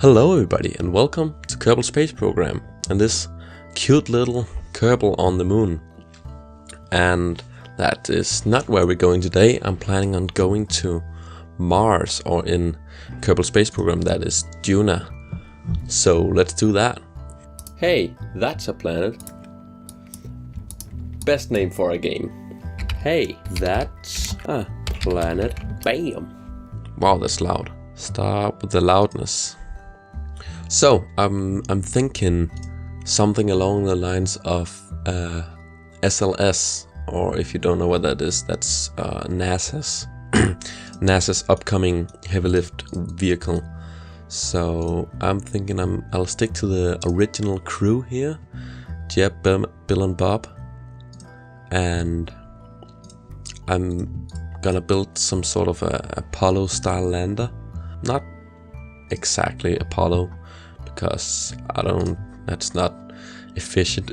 Hello everybody and welcome to Kerbal Space Program and this cute little Kerbal on the moon. And that is not where we're going today. I'm planning on going to Mars, or in Kerbal Space Program that is Duna. So let's do that. Hey, that's a planet. Best name for a game. Hey, that's a planet. Bam! Wow, that's loud. Stop with the loudness. So, I'm thinking something along the lines of SLS, or if you don't know what that is, that's NASA's NASA's upcoming heavy lift vehicle. So I'm thinking I'll stick to the original crew here, Jeb, Bill and Bob, and I'm gonna build some sort of a Apollo style lander. Not exactly Apollo, because that's not efficient.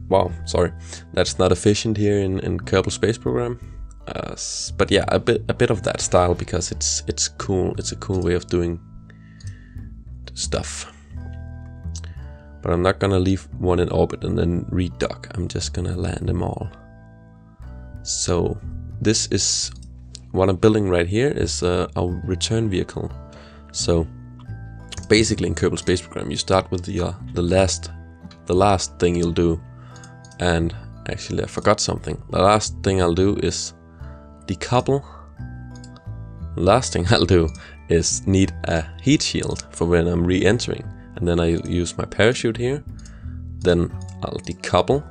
Wow, sorry, that's not efficient here in Kerbal Space Program. But yeah, a bit of that style, because it's cool. It's a cool way of doing stuff. But I'm not gonna leave one in orbit and then redock. I'm just gonna land them all. So this is what I'm building right here, is a return vehicle. So basically in Kerbal Space Program you start with the last thing you'll do. And actually I forgot something. The last thing I'll do is decouple. The last thing I'll do is need a heat shield for when I'm re-entering. And then I use my parachute here. Then I'll decouple.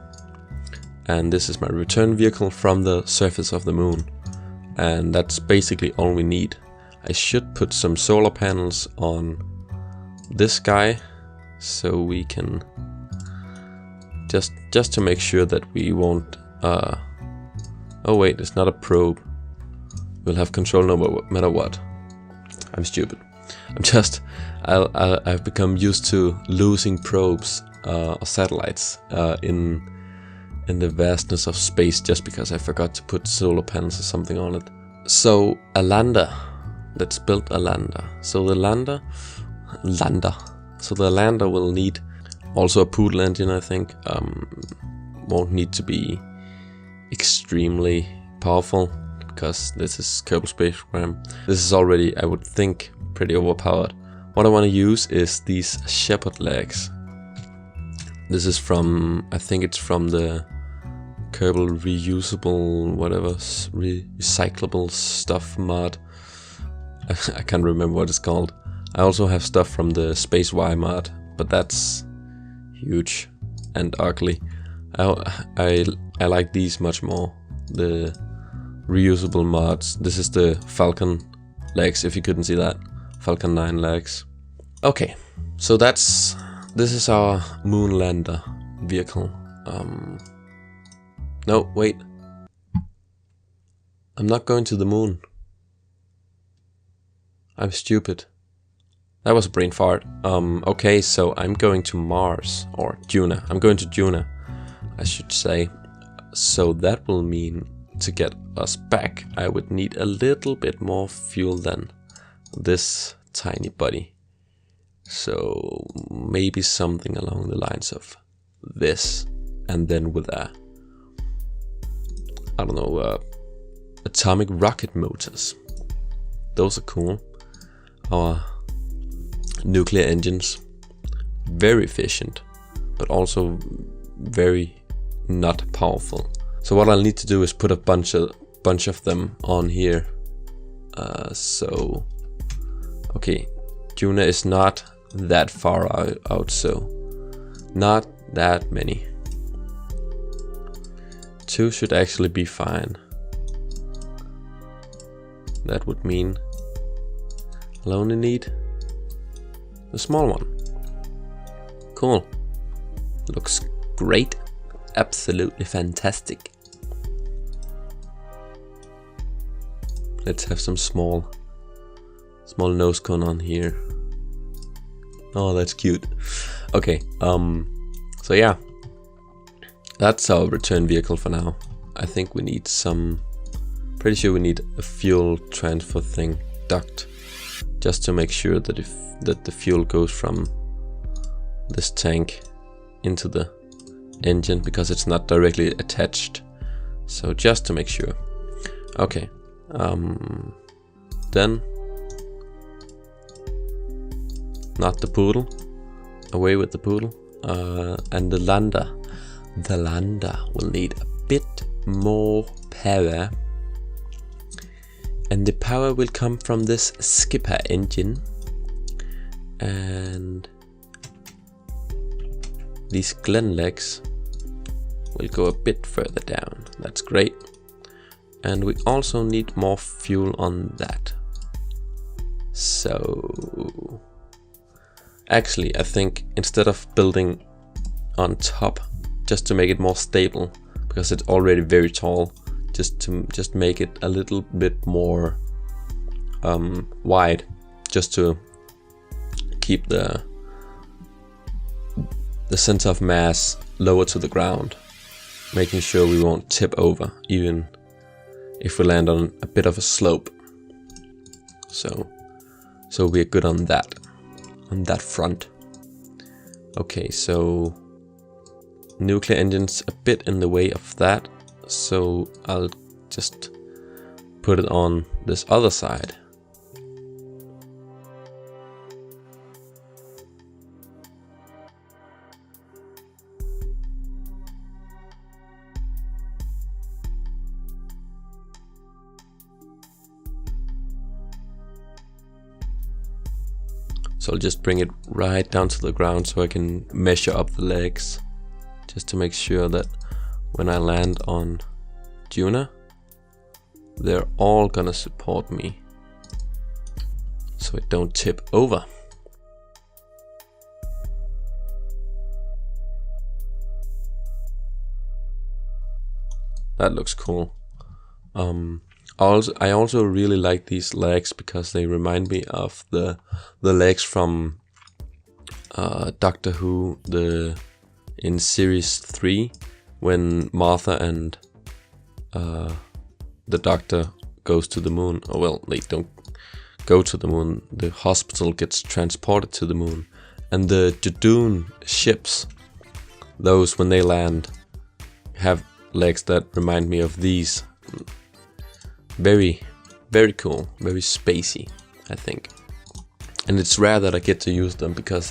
And this is my return vehicle from the surface of the moon. And that's basically all we need. I should put some solar panels on this guy, so we can just to make sure that we won't oh wait, it's not a probe. We'll have control no matter what. I'm stupid. I've become used to losing probes or satellites in the vastness of space, just because I forgot to put solar panels or something on it. So a lander. Let's build a lander. So the lander will need also a poodle engine, I think. Won't need to be extremely powerful, because this is Kerbal Space Program. This is already, I would think, pretty overpowered. What I want to use is these shepherd legs. This is from, I think it's from the Kerbal reusable, whatever, recyclable stuff mod. I can't remember what it's called. I also have stuff from the Space Y mod, but that's huge and ugly. I like these much more, the reusable mods. This is the Falcon legs, if you couldn't see that. Falcon 9 legs. Okay, so this is our moon lander vehicle. No, wait. I'm not going to the moon. I'm stupid. That was a brain fart. Okay, so I'm going to Mars, or Duna. I'm going to Duna, I should say. So that will mean, to get us back, I would need a little bit more fuel than this tiny buddy. So maybe something along the lines of this, and then with I don't know, atomic rocket motors. Those are cool. Our nuclear engines, very efficient, but also very not powerful. So what I'll need to do is put a bunch of them on here. So okay, Duna is not that far out, so not that many. 2 should actually be fine. That would mean I'll only need the small one. Cool. Looks great. Absolutely fantastic. Let's have some small nose cone on here. Oh, that's cute. Okay, so yeah, that's our return vehicle for now. I think we need pretty sure we need a fuel transfer thing, duct. just to make sure that that the fuel goes from this tank into the engine, because it's not directly attached. So just to make sure. Okay, then not the poodle, away with the poodle, and the lander. The lander will need a bit more power, and the power will come from this skipper engine, and these Glen legs will go a bit further down. That's great. And we also need more fuel on that. So actually, I think instead of building on top, just to make it more stable, because it's already very tall, just make it a little bit more wide, just to keep the center of mass lower to the ground, making sure we won't tip over even if we land on a bit of a slope. So we're good on that front. Okay, so nuclear engines a bit in the way of that, so I'll just put it on this other side. So I'll just bring it right down to the ground so I can measure up the legs, just to make sure that when I land on Duna, they're all gonna support me so it don't tip over. That looks cool. I also really like these legs because they remind me of the legs from Doctor Who, in series 3, when Martha and the Doctor goes to the moon. Oh well, they don't go to the moon. The hospital gets transported to the moon, and the Dune ships, those when they land, have legs that remind me of these. Very, very cool, very spacey, I think. And it's rare that I get to use them because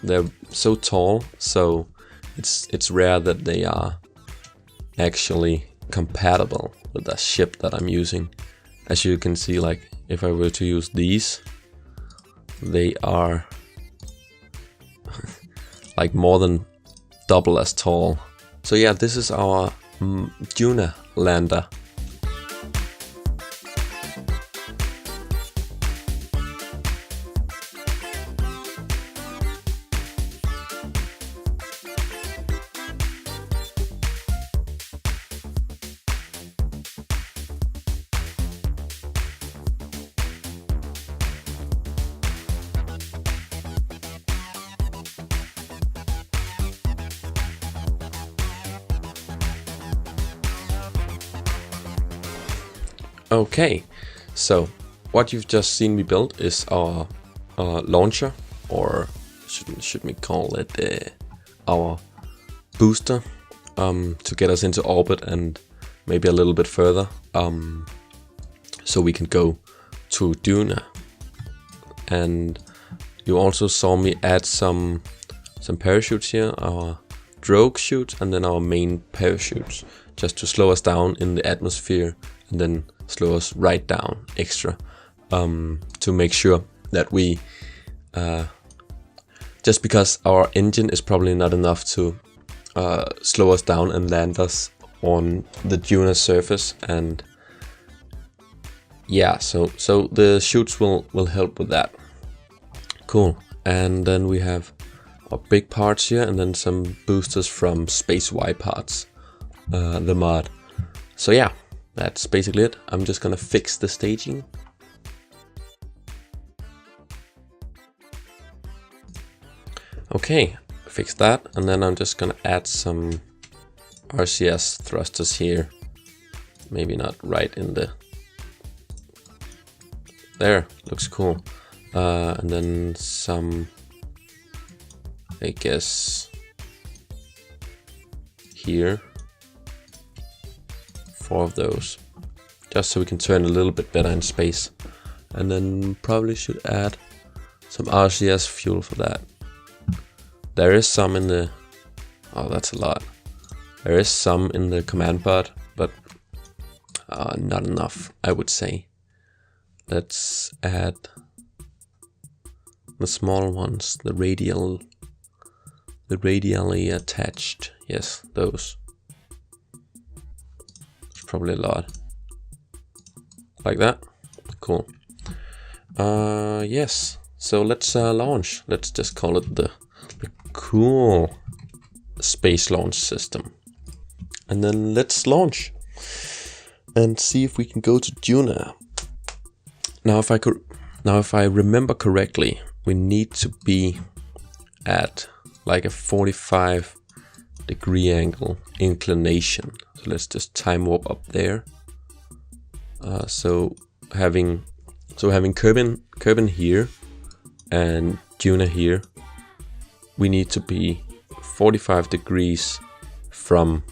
they're so tall, so it's rare that they are actually compatible with the ship that I'm using. As you can see, like if I were to use these, they are like more than double as tall. So yeah, this is our Duna lander. Okay, so what you've just seen me build is our launcher, or should we call it our booster, to get us into orbit and maybe a little bit further, so we can go to Duna. And you also saw me add some parachutes here, our drogue chutes and then our main parachutes, just to slow us down in the atmosphere and then slow us right down extra, to make sure that we, just because our engine is probably not enough to slow us down and land us on the Duna surface, and yeah, so the chutes will help with that. Cool. And then we have our big parts here, and then some boosters from Space Y parts, the mod. So yeah, that's basically it. I'm just gonna fix the staging. Okay, fix that, and then I'm just gonna add some RCS thrusters here. Maybe not right in the... There, looks cool. And then some, I guess, here. 4 of those. Just so we can turn a little bit better in space. And then probably should add some RCS fuel for that. There is some in the... Oh, that's a lot. There is some in the command pod, but not enough, I would say. Let's add the small ones, the radially attached. Yes, those. It's probably a lot. Like that. Cool. Yes. So let's launch. Let's just call it the cool space launch system. And then let's launch and see if we can go to Duna. Now if I remember correctly, we need to be at like a 45-degree angle inclination. So let's just time warp up there. So having Kerbal here and Duna here, we need to be 45 degrees from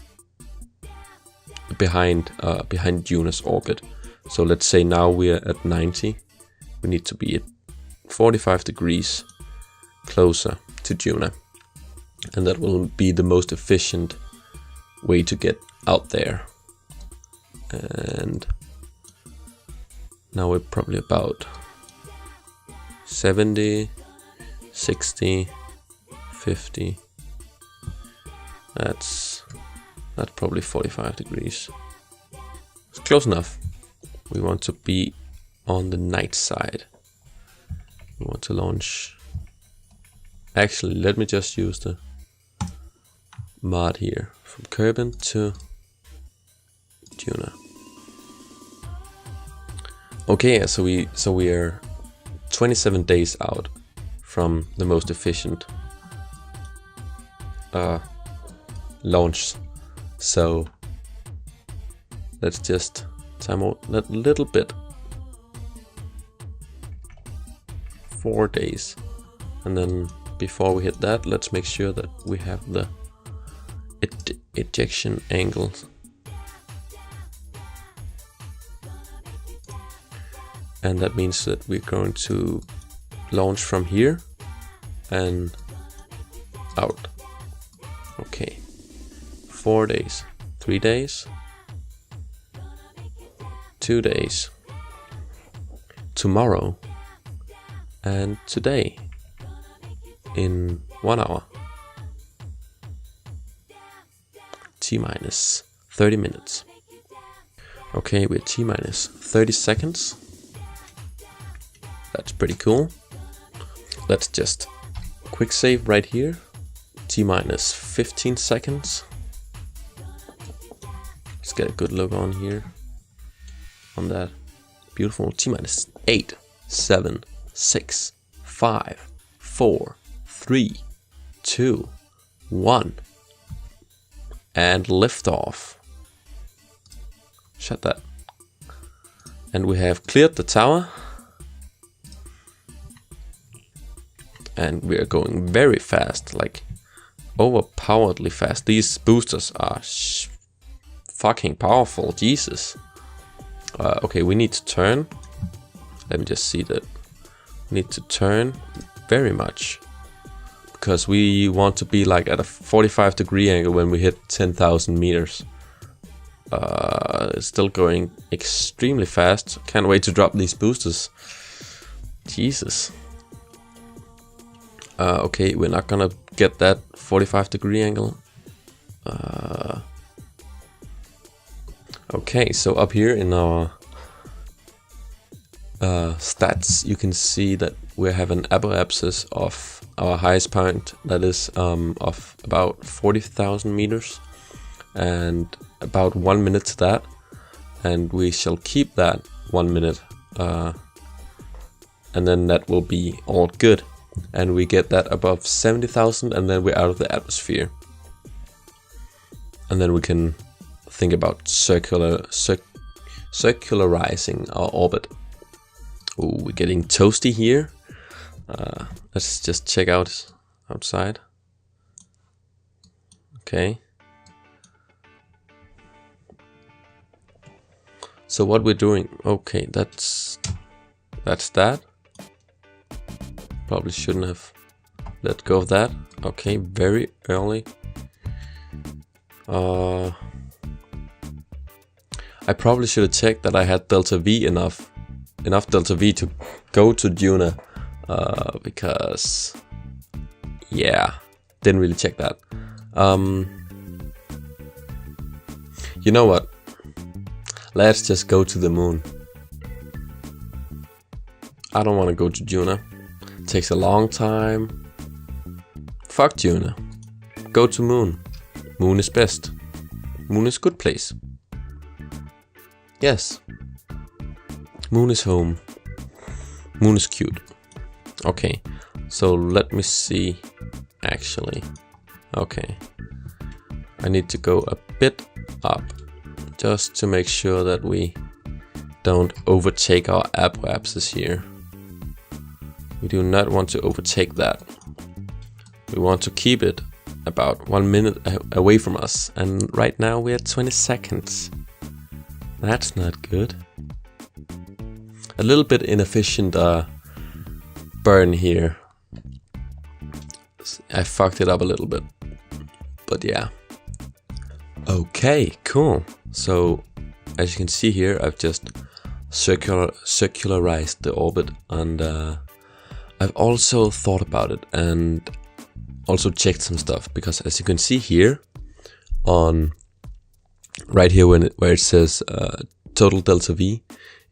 behind Duna's orbit. So let's say now we're at 90. We need to be at 45 degrees closer to Duna, and that will be the most efficient way to get out there. And now we're probably about 70, 60, 50. That's probably 45 degrees. It's close enough. We want to be on the night side. We want to launch. Actually, let me just use the mod here from Kerbal to Duna. Okay, so we are 27 days out from the most efficient launch. So let's just time out that little bit. 4 days, and then before we hit that, let's make sure that we have the ejection angle. And that means that we're going to launch from here and out. Okay, 4 days, 3 days, 2 days, tomorrow, and today in 1 hour. T-minus 30 minutes. Okay, we're T-minus 30 seconds. That's pretty cool. Let's just quick save right here. T-minus 15 seconds. Let's get a good look on here. On that beautiful T-minus 8, 7, 6, 5, 4, 3, 2, 1. And liftoff. Shut that. And we have cleared the tower. And we are going very fast, like overpoweredly fast. These boosters are fucking powerful, Jesus. Okay, we need to turn. Let me just see that. We need to turn very much, because we want to be like at a 45-degree angle when we hit 10,000 meters. It's still going extremely fast. Can't wait to drop these boosters. Jesus. Okay, we're not gonna get that 45-degree angle. Okay, so up here in our stats, you can see that we have an apoapsis of our highest point, that is of about 40,000 meters, and about 1 minute to that, and we shall keep that 1 minute, and then that will be all good. And we get that above 70,000, and then we're out of the atmosphere. And then we can think about circularizing our orbit. Oh, we're getting toasty here. Let's just check out outside. Okay. So what we're doing? Okay, that's that. Probably shouldn't have let go of that. Okay, very early. I probably should have checked that I had delta V enough delta V to go to Duna, because yeah, didn't really check that. You know what? Let's just go to the moon. I don't want to go to Duna. It takes a long time. Fuck Duna. Go to moon. Moon is best. Moon is good place. Yes. Moon is home. Moon is cute. Okay. So let me see. Actually. Okay. I need to go a bit up. Just to make sure that we don't overtake our apoapsis here. We do not want to overtake that. We want to keep it about 1 minute away from us. And right now we're at 20 seconds. That's not good. A little bit inefficient burn here. I fucked it up a little bit. But yeah. Okay, cool. So, as you can see here, I've just circularized the orbit, and I've also thought about it and also checked some stuff, because as you can see here, on right here where it says total delta V,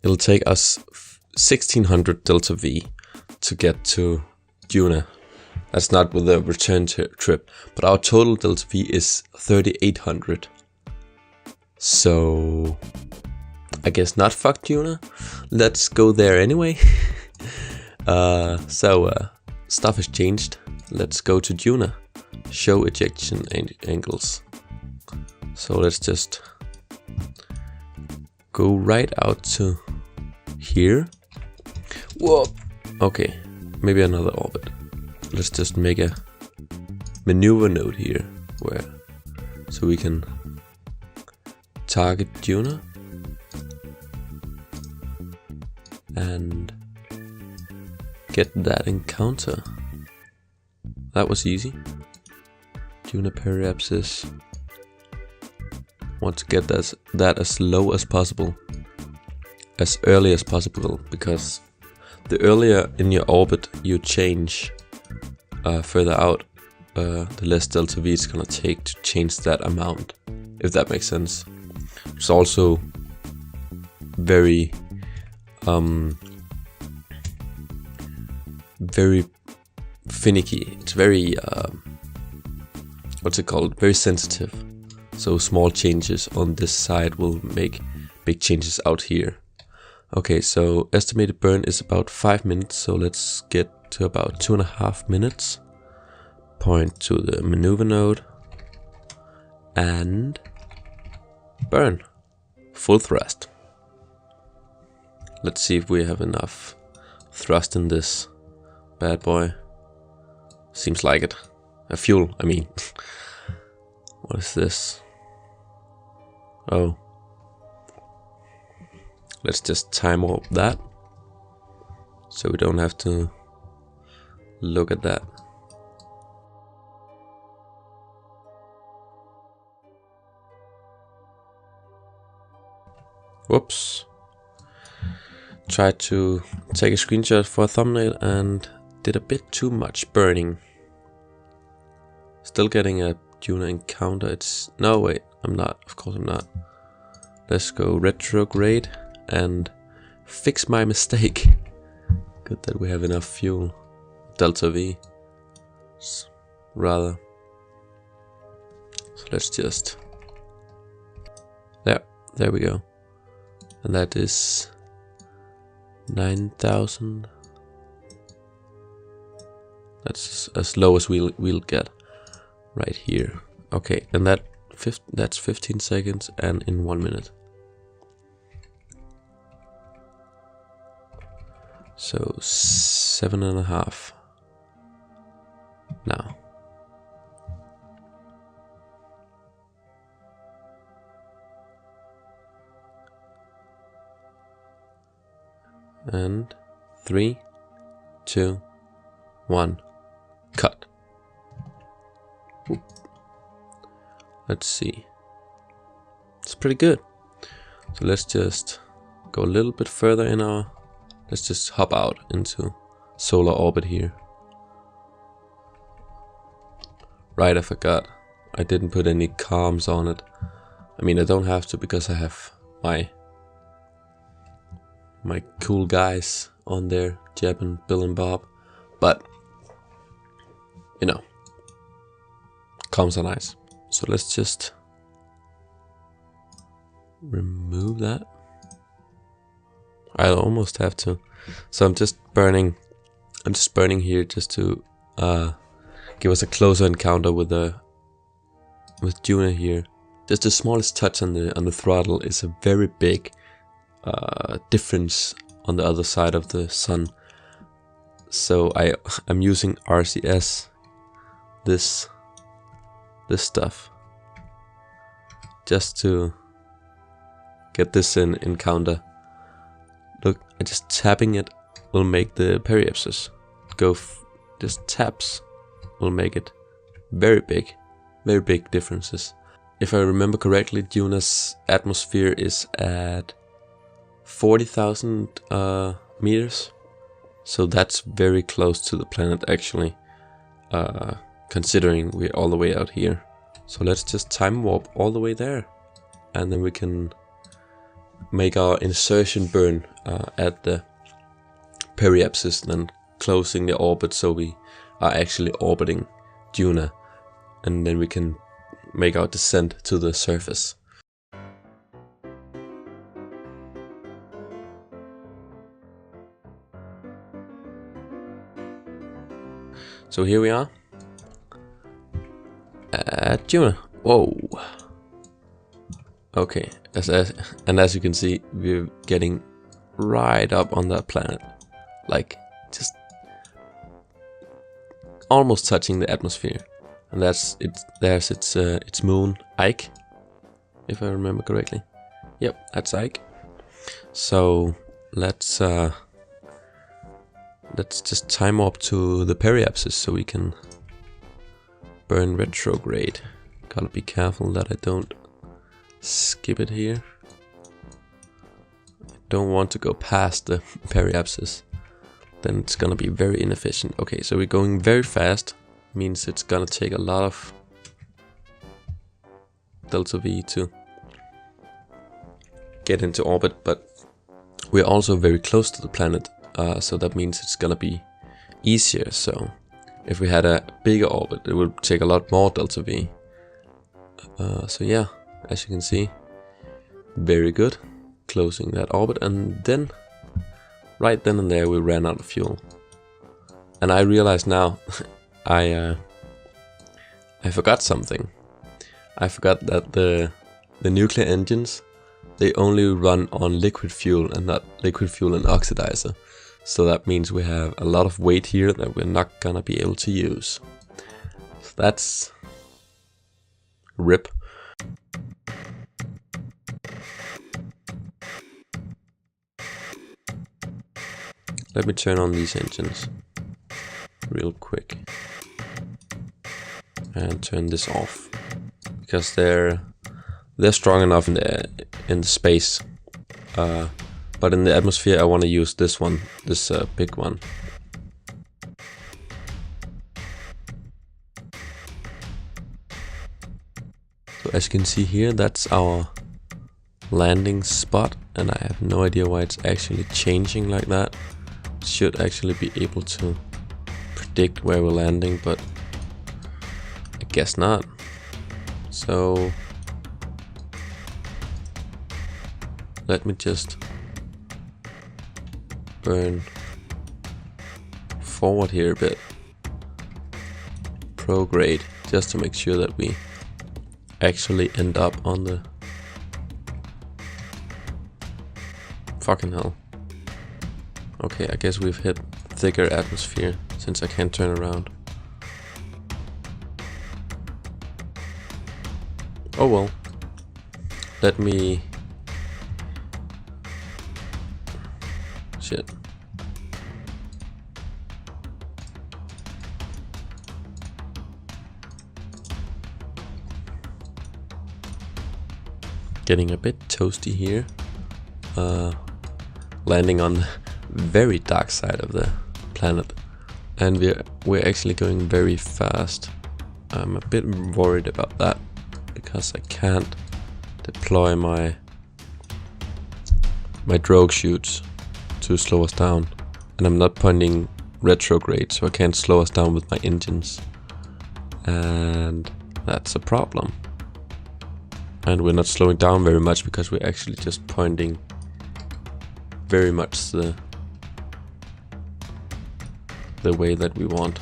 it'll take us 1600 delta V to get to Duna. That's not with the return trip, but our total delta V is 3800. So I guess not fuck Duna. Let's go there anyway. Stuff has changed. Let's go to Duna. Show ejection angles. So let's just go right out to here. Whoa. Okay, maybe another orbit. Let's just make a maneuver node here, so we can target Duna and get that encounter. That was easy. Duna periapsis. Want to get that as low as possible, as early as possible, because the earlier in your orbit you change further out, the less delta V it's gonna take to change that amount, if that makes sense. It's also very very finicky. It's very what's it called? Very sensitive. So small changes on this side will make big changes out here. Okay, so estimated burn is about 5 minutes, so let's get to about 2.5 minutes. Point to the maneuver node and burn. Full thrust. Let's see if we have enough thrust in this bad boy. Seems like it. Fuel, I mean. What is this? Oh. Let's just time warp that, so we don't have to look at that. Whoops. Tried to take a screenshot for a thumbnail and did a bit too much burning. Still getting a Duna encounter. It's no, wait, I'm not. Of course I'm not. Let's go retrograde and fix my mistake. Good that we have enough fuel. Delta V. Rather. So let's just. There we go. And that is 9,000. That's as low as we'll get right here. Okay, and that's 15 seconds and in 1 minute. So 7.5 now. And 3, 2, 1, cut. Oop. Let's see. It's pretty good. So let's just go a little bit further in our... Let's just hop out into solar orbit here. Right, I forgot. I didn't put any comms on it. I mean, I don't have to because I have my cool guys on there, Jeb and Bill and Bob. But, you know, comms are nice. So let's just remove that. I almost have to. So I'm just burning here just to give us a closer encounter with Duna here. Just the smallest touch on the throttle is a very big difference on the other side of the sun. So I'm using RCS, this stuff, just to get this in encounter. Look, just tapping it will make the periapsis go. Just taps will make it very big differences. If I remember correctly, Duna's atmosphere is at 40,000 meters, so that's very close to the planet actually, considering we're all the way out here. So let's just time warp all the way there, and then we can make our insertion burn at the periapsis, then closing the orbit so we are actually orbiting Duna, and then we can make our descent to the surface. So here we are at Duna. Whoa. Okay, as you can see, we're getting right up on that planet, like just almost touching the atmosphere, and that's it. There's its moon, Ike, if I remember correctly. Yep, that's Ike. So let's just time warp to the periapsis so we can burn retrograde. Gotta be careful that I don't skip it here. I don't want to go past the periapsis, then it's gonna be very inefficient. Okay, so we're going very fast, means it's gonna take a lot of delta V to get into orbit, but we're also very close to the planet, so that means it's gonna be easier. So if we had a bigger orbit, it would take a lot more delta V. So yeah, as you can see, very good, closing that orbit, and then right then and there we ran out of fuel. And I realize now I forgot something. I forgot that the nuclear engines, they only run on liquid fuel and not liquid fuel and oxidizer. So that means we have a lot of weight here that we're not gonna be able to use. So that's RIP. Let me turn on these engines real quick and turn this off, because they're strong enough in the space, but in the atmosphere I want to use this one, this big one. So as you can see here, that's our landing spot, and I have no idea why it's actually changing like that. Should actually be able to predict where we're landing, but I guess not. So let me just burn forward here a bit, prograde, just to make sure that we actually end up on the... Fucking hell. Okay, I guess we've hit thicker atmosphere since I can't turn around. Oh well. Let me... Shit. Getting a bit toasty here. Landing on the very dark side of the planet. And we're actually going very fast. I'm a bit worried about that because I can't deploy my drogue chutes to slow us down, and I'm not pointing retrograde, so I can't slow us down with my engines, and that's a problem. And we're not slowing down very much because we're actually just pointing very much the way that we want.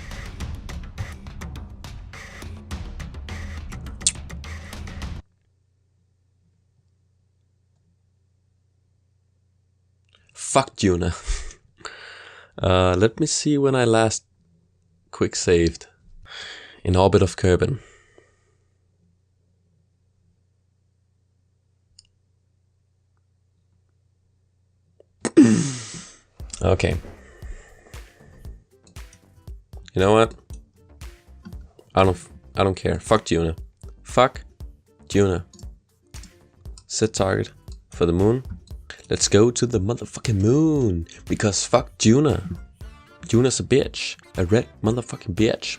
Fuck Duna. Let me see when I last quick saved. In orbit of Kerbal. Okay. You know what? I don't care. Fuck Duna. Fuck Duna. Set target for the moon. Let's go to the motherfucking moon. Because fuck Duna. Duna's a bitch. A red motherfucking bitch.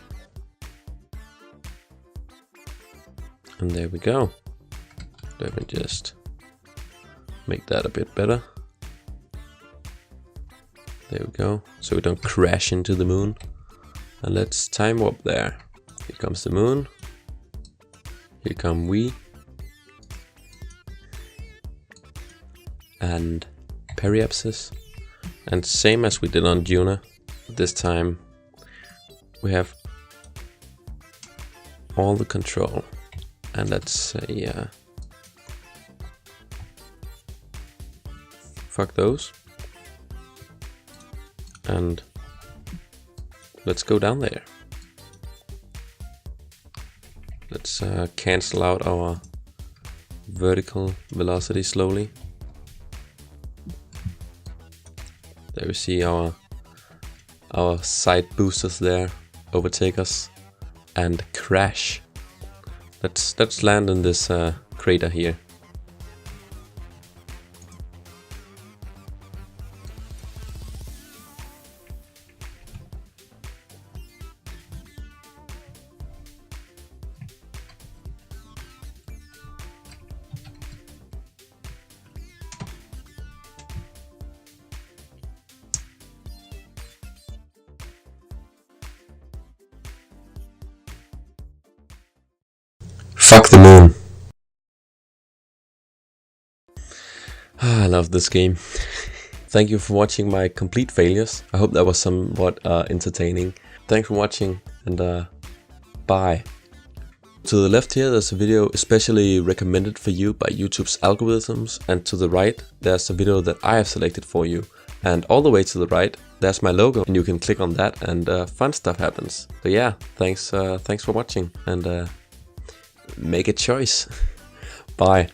And there we go. Let me just make that a bit better. There we go. So we don't crash into the moon. And let's time warp there. Here comes the moon. Here come we. And periapsis. And same as we did on Duna. This time we have all the control. And let's say fuck those. And let's go down there. Let's cancel out our vertical velocity slowly. There we see our side boosters there overtake us and crash. Let's land in this crater here. Fuck the moon. I love this game. Thank you for watching my complete failures. I hope that was somewhat entertaining. Thanks for watching, and bye. To the left here there's a video especially recommended for you by YouTube's algorithms, and to the right there's a video that I have selected for you. And all the way to the right there's my logo, and you can click on that and fun stuff happens. So yeah, thanks for watching, and make a choice. Bye.